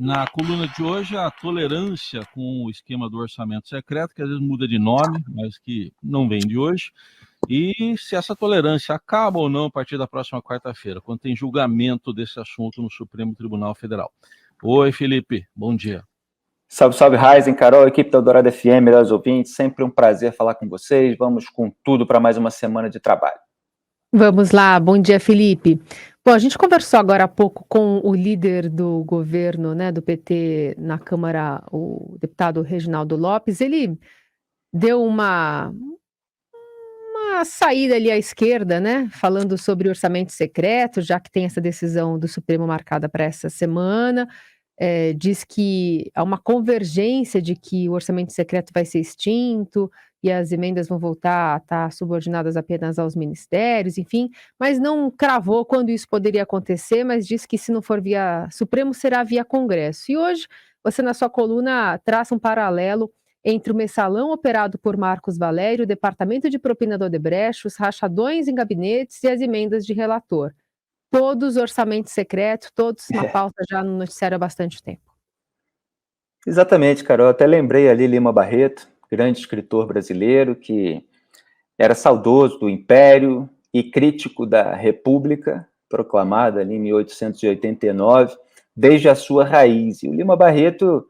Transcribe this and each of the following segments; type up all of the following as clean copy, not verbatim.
Na coluna de hoje, a tolerância com o esquema do orçamento secreto, que às vezes muda de nome, mas que não vem de hoje, e se essa tolerância acaba ou não a partir da próxima quarta-feira, quando tem julgamento desse assunto no Supremo Tribunal Federal. Oi, Felipe, bom dia. Salve, salve, Ryzen, Carol, equipe da Eldorado FM, melhores ouvintes, sempre um prazer falar com vocês. Vamos com tudo para mais uma semana de trabalho. Vamos lá, bom dia, Felipe. Bom, a gente conversou agora há pouco com o líder do governo, né, do PT na Câmara, o deputado Reginaldo Lopes. Ele deu uma saída ali à esquerda, né, falando sobre orçamento secreto, já que tem essa decisão do Supremo marcada para essa semana. Diz que há uma convergência de que o orçamento secreto vai ser extinto e as emendas vão voltar a estar subordinadas apenas aos ministérios, enfim, mas não cravou quando isso poderia acontecer, mas disse que se não for via Supremo, será via Congresso. E hoje, você na sua coluna traça um paralelo entre o mensalão operado por Marcos Valério, o departamento de propina do Odebrecht, os rachadões em gabinetes e as emendas de relator. Todos orçamento secreto, todos na pauta já no noticiário há bastante tempo. Exatamente, Carol. Eu até lembrei ali Lima Barreto, grande escritor brasileiro, que era saudoso do Império e crítico da República, proclamada ali em 1889, desde a sua raiz. E o Lima Barreto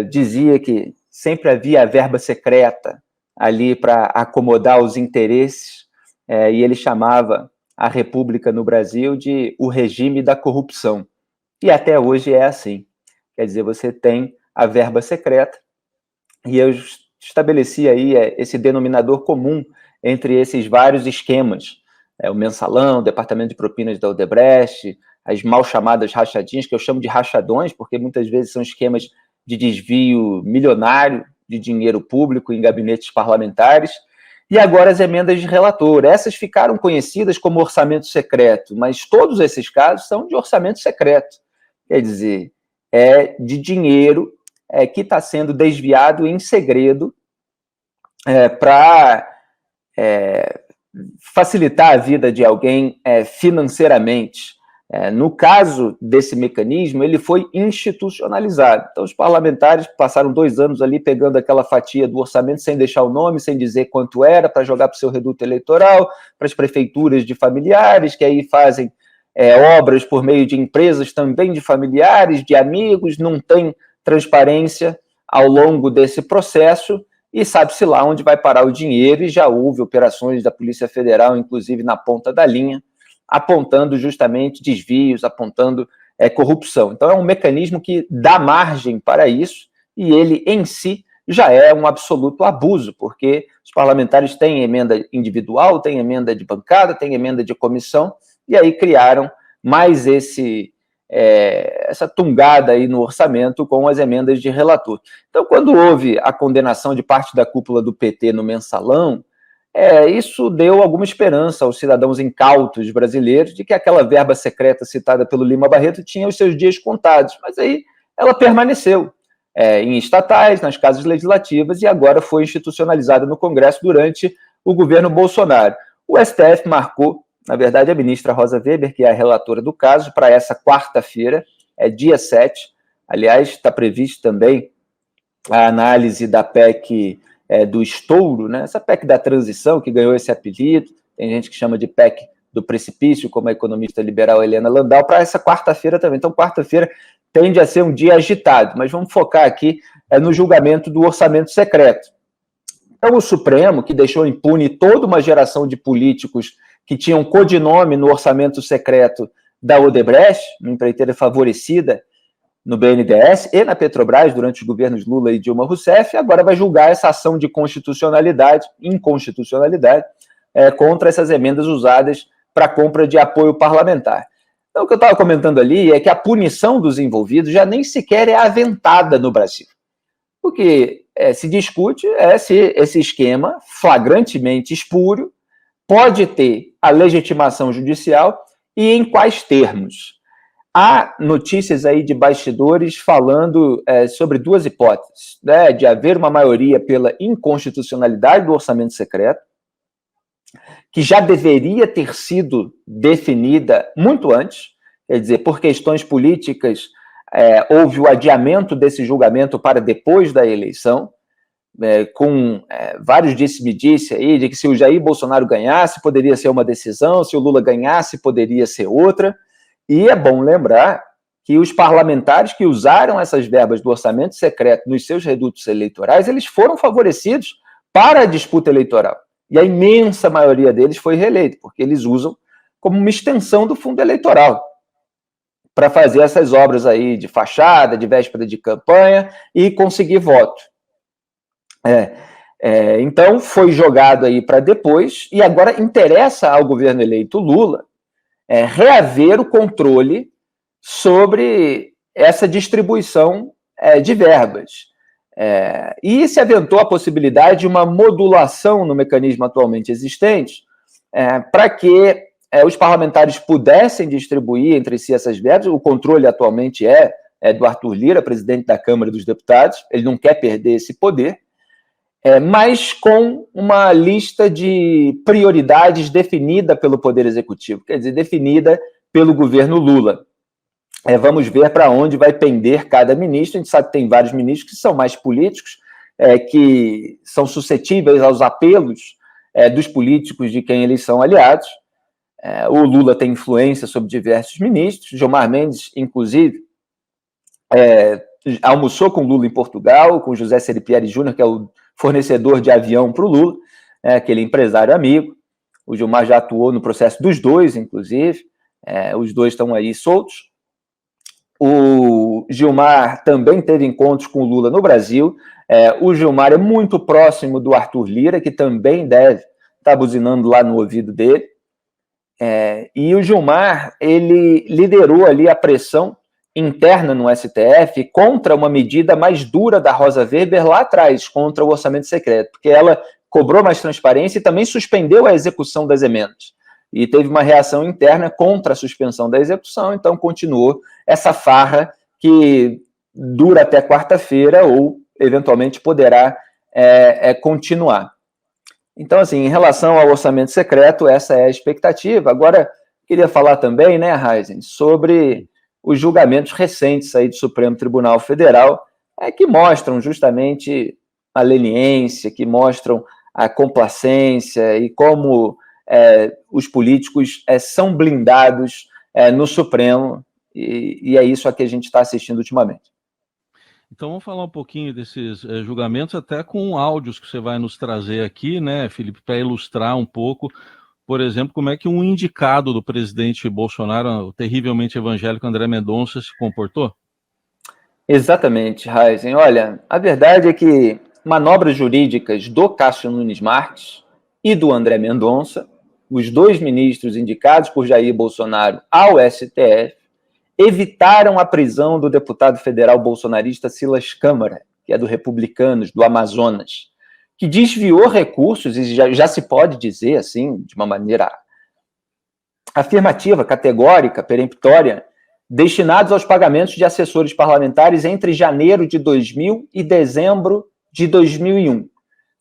dizia que sempre havia a verba secreta ali para acomodar os interesses, e ele chamava a República no Brasil de o regime da corrupção. E até hoje é assim. Quer dizer, você tem a verba secreta, e eu estabeleci aí esse denominador comum entre esses vários esquemas. O mensalão, o departamento de propinas da Odebrecht, as mal chamadas rachadinhas, que eu chamo de rachadões, porque muitas vezes são esquemas de desvio milionário de dinheiro público em gabinetes parlamentares, e agora as emendas de relator. Essas ficaram conhecidas como orçamento secreto, mas todos esses casos são de orçamento secreto. Quer dizer, é de dinheiro que está sendo desviado em segredo para facilitar a vida de alguém financeiramente. No caso desse mecanismo, ele foi institucionalizado. Então, os parlamentares passaram 2 anos ali pegando aquela fatia do orçamento sem deixar o nome, sem dizer quanto era, para jogar para o seu reduto eleitoral, para as prefeituras de familiares, que aí fazem obras por meio de empresas também de familiares, de amigos, não tem transparência ao longo desse processo, e sabe-se lá onde vai parar o dinheiro, e já houve operações da Polícia Federal, inclusive na ponta da linha, apontando justamente desvios, apontando corrupção. Então, é um mecanismo que dá margem para isso, e ele, em si, já é um absoluto abuso, porque os parlamentares têm emenda individual, têm emenda de bancada, têm emenda de comissão, e aí criaram mais essa tungada aí no orçamento com as emendas de relator. Então, quando houve a condenação de parte da cúpula do PT no mensalão, isso deu alguma esperança aos cidadãos incautos brasileiros de que aquela verba secreta citada pelo Lima Barreto tinha os seus dias contados, mas aí ela permaneceu em estatais, nas casas legislativas, e agora foi institucionalizada no Congresso durante o governo Bolsonaro. O STF marcou, na verdade, a ministra Rosa Weber, que é a relatora do caso, para essa quarta-feira, dia 7. Aliás, está previsto também a análise da PEC do estouro, né? Essa PEC da transição, que ganhou esse apelido, tem gente que chama de PEC do precipício, como a economista liberal Helena Landau, para essa quarta-feira também. Então, quarta-feira tende a ser um dia agitado, mas vamos focar aqui no julgamento do orçamento secreto. Então, o Supremo, que deixou impune toda uma geração de políticos que tinham codinome no orçamento secreto da Odebrecht, uma empreiteira favorecida no BNDES e na Petrobras durante os governos Lula e Dilma Rousseff, agora vai julgar essa ação de inconstitucionalidade contra essas emendas usadas para compra de apoio parlamentar. Então, o que eu estava comentando ali é que a punição dos envolvidos já nem sequer é aventada no Brasil. O que se discute é se esse esquema, flagrantemente espúrio, pode ter a legitimação judicial e em quais termos. Há notícias aí de bastidores falando sobre 2 hipóteses, né, de haver uma maioria pela inconstitucionalidade do orçamento secreto, que já deveria ter sido definida muito antes, quer dizer, por questões políticas, houve o adiamento desse julgamento para depois da eleição, com vários disse-me-disse aí, de que se o Jair Bolsonaro ganhasse, poderia ser uma decisão, se o Lula ganhasse, poderia ser outra. E é bom lembrar que os parlamentares que usaram essas verbas do orçamento secreto nos seus redutos eleitorais, eles foram favorecidos para a disputa eleitoral. E a imensa maioria deles foi reeleito, porque eles usam como uma extensão do fundo eleitoral para fazer essas obras aí de fachada, de véspera de campanha e conseguir voto. Então, foi jogado aí para depois, e agora interessa ao governo eleito Lula reaver o controle sobre essa distribuição de verbas. E se aventou a possibilidade de uma modulação no mecanismo atualmente existente para que os parlamentares pudessem distribuir entre si essas verbas. O controle atualmente é do Arthur Lira, presidente da Câmara dos Deputados, ele não quer perder esse poder, mas com uma lista de prioridades definida pelo Poder Executivo, quer dizer, definida pelo governo Lula. Vamos ver para onde vai pender cada ministro. A gente sabe que tem vários ministros que são mais políticos, que são suscetíveis aos apelos dos políticos de quem eles são aliados. O Lula tem influência sobre diversos ministros. Gilmar Mendes, inclusive, almoçou com Lula em Portugal, com José Seripieri Júnior, que é o fornecedor de avião para o Lula, aquele empresário amigo. O Gilmar já atuou no processo dos dois, inclusive. Os dois estão aí soltos. O Gilmar também teve encontros com o Lula no Brasil. O Gilmar é muito próximo do Arthur Lira, que também deve estar buzinando lá no ouvido dele. E o Gilmar, ele liderou ali a pressão interna no STF contra uma medida mais dura da Rosa Weber lá atrás, contra o orçamento secreto, porque ela cobrou mais transparência e também suspendeu a execução das emendas. E teve uma reação interna contra a suspensão da execução, então continuou essa farra que dura até quarta-feira ou, eventualmente, poderá continuar. Então, assim, em relação ao orçamento secreto, essa é a expectativa. Agora, queria falar também, né, Heisen, sobre os julgamentos recentes aí do Supremo Tribunal Federal, que mostram justamente a leniência, que mostram a complacência e como os políticos são blindados no Supremo, e é isso a que a gente está assistindo ultimamente. Então vamos falar um pouquinho desses julgamentos, até com áudios que você vai nos trazer aqui, né, Felipe, para ilustrar um pouco, por exemplo, como é que um indicado do presidente Bolsonaro, o terrivelmente evangélico André Mendonça, se comportou? Exatamente, Heisen. Olha, a verdade é que manobras jurídicas do Cássio Nunes Marques e do André Mendonça, os dois ministros indicados por Jair Bolsonaro ao STF, evitaram a prisão do deputado federal bolsonarista Silas Câmara, que é do Republicanos, do Amazonas, que desviou recursos, e já se pode dizer assim, de uma maneira afirmativa, categórica, peremptória, destinados aos pagamentos de assessores parlamentares entre janeiro de 2000 e dezembro de 2001.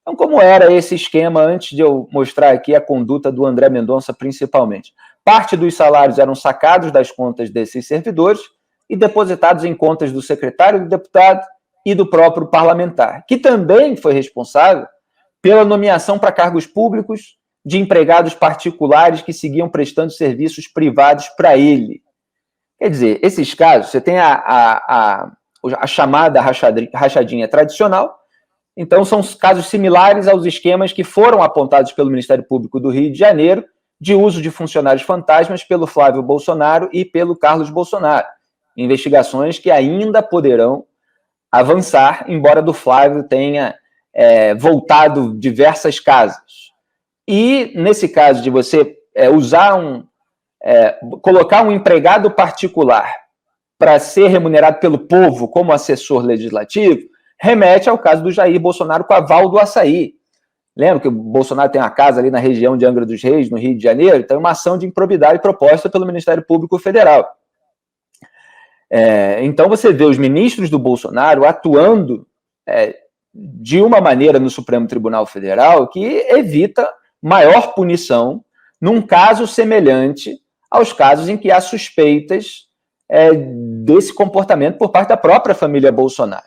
Então, como era esse esquema antes de eu mostrar aqui a conduta do André Mendonça, principalmente? Parte dos salários eram sacados das contas desses servidores e depositados em contas do secretário do deputado e do próprio parlamentar, que também foi responsável pela nomeação para cargos públicos de empregados particulares que seguiam prestando serviços privados para ele. Quer dizer, esses casos, você tem a chamada rachadinha tradicional. Então, são casos similares aos esquemas que foram apontados pelo Ministério Público do Rio de Janeiro de uso de funcionários fantasmas pelo Flávio Bolsonaro e pelo Carlos Bolsonaro. Investigações que ainda poderão avançar, embora do Flávio tenha voltado diversas casas. E, nesse caso de você colocar um empregado particular para ser remunerado pelo povo como assessor legislativo, remete ao caso do Jair Bolsonaro com a Val do Açaí. Lembra que o Bolsonaro tem uma casa ali na região de Angra dos Reis, no Rio de Janeiro? Então, é uma ação de improbidade proposta pelo Ministério Público Federal. Então, você vê os ministros do Bolsonaro atuando de uma maneira no Supremo Tribunal Federal que evita maior punição num caso semelhante aos casos em que há suspeitas desse comportamento por parte da própria família Bolsonaro.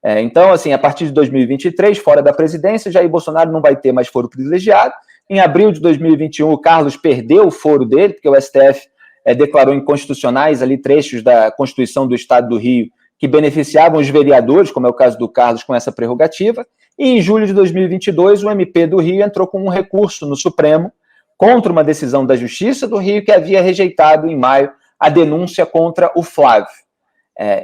Então, assim, a partir de 2023, fora da presidência, Jair Bolsonaro não vai ter mais foro privilegiado. Em abril de 2021, o Carlos perdeu o foro dele, porque o STF declarou inconstitucionais ali trechos da Constituição do Estado do Rio que beneficiavam os vereadores, como é o caso do Carlos, com essa prerrogativa. E em julho de 2022, o MP do Rio entrou com um recurso no Supremo contra uma decisão da Justiça do Rio que havia rejeitado, em maio, a denúncia contra o Flávio.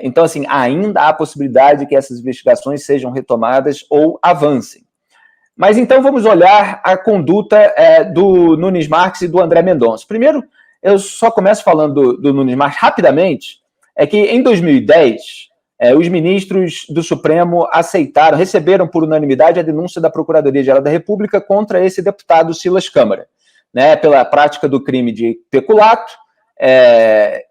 Então, assim, ainda há possibilidade de que essas investigações sejam retomadas ou avancem. Mas então vamos olhar a conduta do Nunes Marques e do André Mendonça. Primeiro, eu só começo falando do Nunes Marques rapidamente, que em 2010, os ministros do Supremo receberam por unanimidade a denúncia da Procuradoria-Geral da República contra esse deputado Silas Câmara, né, pela prática do crime de peculato,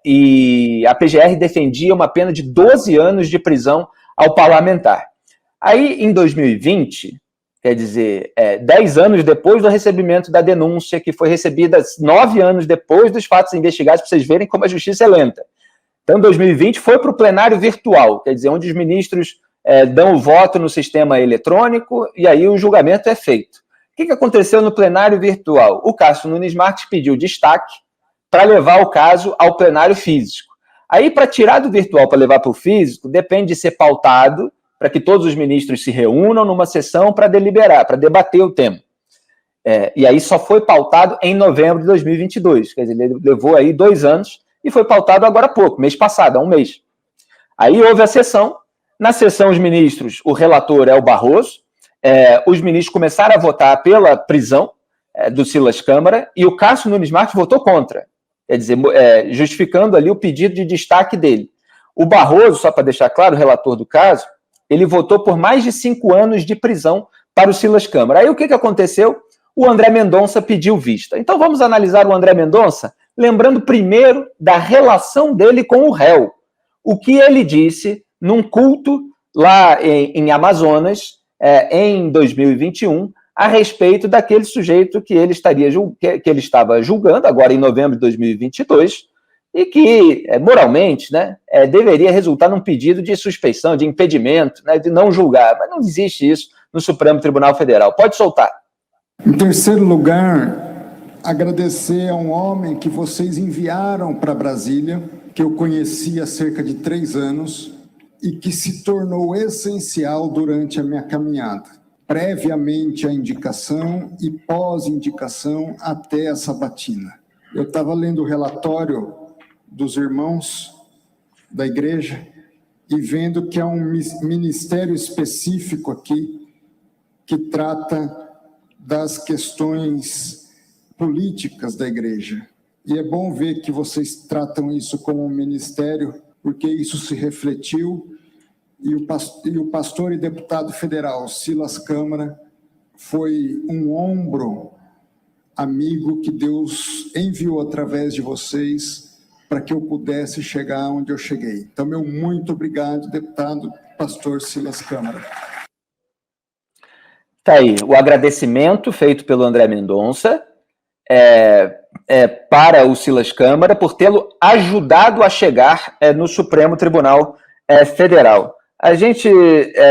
e a PGR defendia uma pena de 12 anos de prisão ao parlamentar. Aí, em 2020, quer dizer, 10 anos depois do recebimento da denúncia, que foi recebida 9 anos depois dos fatos investigados, para vocês verem como a justiça é lenta. Então, 2020 foi para o plenário virtual, quer dizer, onde os ministros dão o voto no sistema eletrônico e aí o julgamento é feito. O que aconteceu no plenário virtual? O Cássio Nunes Marques pediu destaque para levar o caso ao plenário físico. Aí, para tirar do virtual para levar para o físico, depende de ser pautado para que todos os ministros se reúnam numa sessão para deliberar, para debater o tema. E aí só foi pautado em novembro de 2022, quer dizer, ele levou aí 2 anos e foi pautado agora há pouco, mês passado, há um mês. Aí houve a sessão, na sessão os ministros, o relator é o Barroso, os ministros começaram a votar pela prisão do Silas Câmara e o Cássio Nunes Marques votou contra. Quer dizer, justificando ali o pedido de destaque dele. O Barroso, só para deixar claro, o relator do caso, ele votou por mais de 5 anos de prisão para o Silas Câmara. Aí o que aconteceu? O André Mendonça pediu vista. Então vamos analisar o André Mendonça, lembrando primeiro da relação dele com o réu. O que ele disse num culto lá em Amazonas, em 2021, a respeito daquele sujeito que ele estava julgando, agora em novembro de 2022, e que, moralmente, né, deveria resultar num pedido de suspeição, de impedimento, né, de não julgar. Mas não existe isso no Supremo Tribunal Federal. Pode soltar. Em terceiro lugar, agradecer a um homem que vocês enviaram para Brasília, que eu conheci há cerca de 3 anos, e que se tornou essencial durante a minha caminhada. Previamente à indicação e pós-indicação até essa sabatina. Eu estava lendo o relatório dos irmãos da igreja e vendo que há um ministério específico aqui que trata das questões políticas da igreja. E é bom ver que vocês tratam isso como um ministério, porque isso se refletiu. E o pastor e deputado federal Silas Câmara foi um ombro amigo que Deus enviou através de vocês para que eu pudesse chegar onde eu cheguei. Então, meu muito obrigado, deputado pastor Silas Câmara. Tá aí, o agradecimento feito pelo André Mendonça para o Silas Câmara por tê-lo ajudado a chegar no Supremo Tribunal Federal. A gente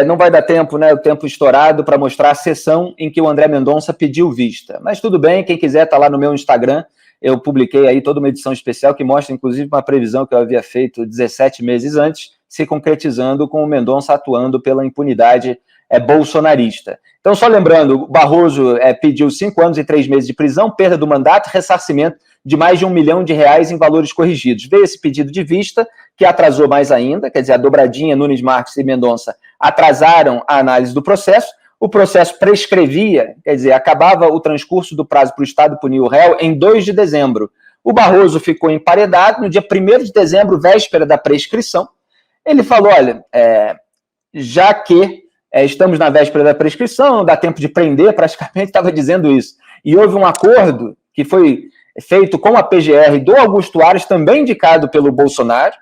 não vai dar tempo, né, o tempo estourado, para mostrar a sessão em que o André Mendonça pediu vista. Mas tudo bem, quem quiser está lá no meu Instagram. Eu publiquei aí toda uma edição especial que mostra, inclusive, uma previsão que eu havia feito 17 meses antes, se concretizando com o Mendonça atuando pela impunidade bolsonarista. Então, só lembrando, o Barroso pediu 5 anos e 3 meses de prisão, perda do mandato, ressarcimento de mais de R$1 milhão em valores corrigidos. Veio esse pedido de vista, que atrasou mais ainda, quer dizer, a dobradinha Nunes Marques e Mendonça atrasaram a análise do processo. O processo prescrevia, quer dizer, acabava o transcurso do prazo para o Estado punir o réu em 2 de dezembro. O Barroso ficou emparedado no dia 1º de dezembro, véspera da prescrição. Ele falou, olha, já que estamos na véspera da prescrição, não dá tempo de prender, praticamente estava dizendo isso. E houve um acordo que foi feito com a PGR do Augusto Aras, também indicado pelo Bolsonaro,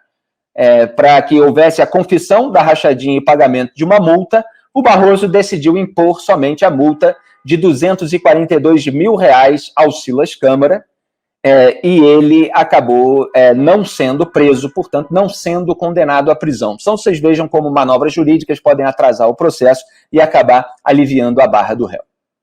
para que houvesse a confissão da rachadinha e pagamento de uma multa. O Barroso decidiu impor somente a multa de R$242 mil ao Silas Câmara e ele acabou não sendo preso, portanto, não sendo condenado à prisão. Então, vocês vejam como manobras jurídicas podem atrasar o processo e acabar aliviando a barra do réu.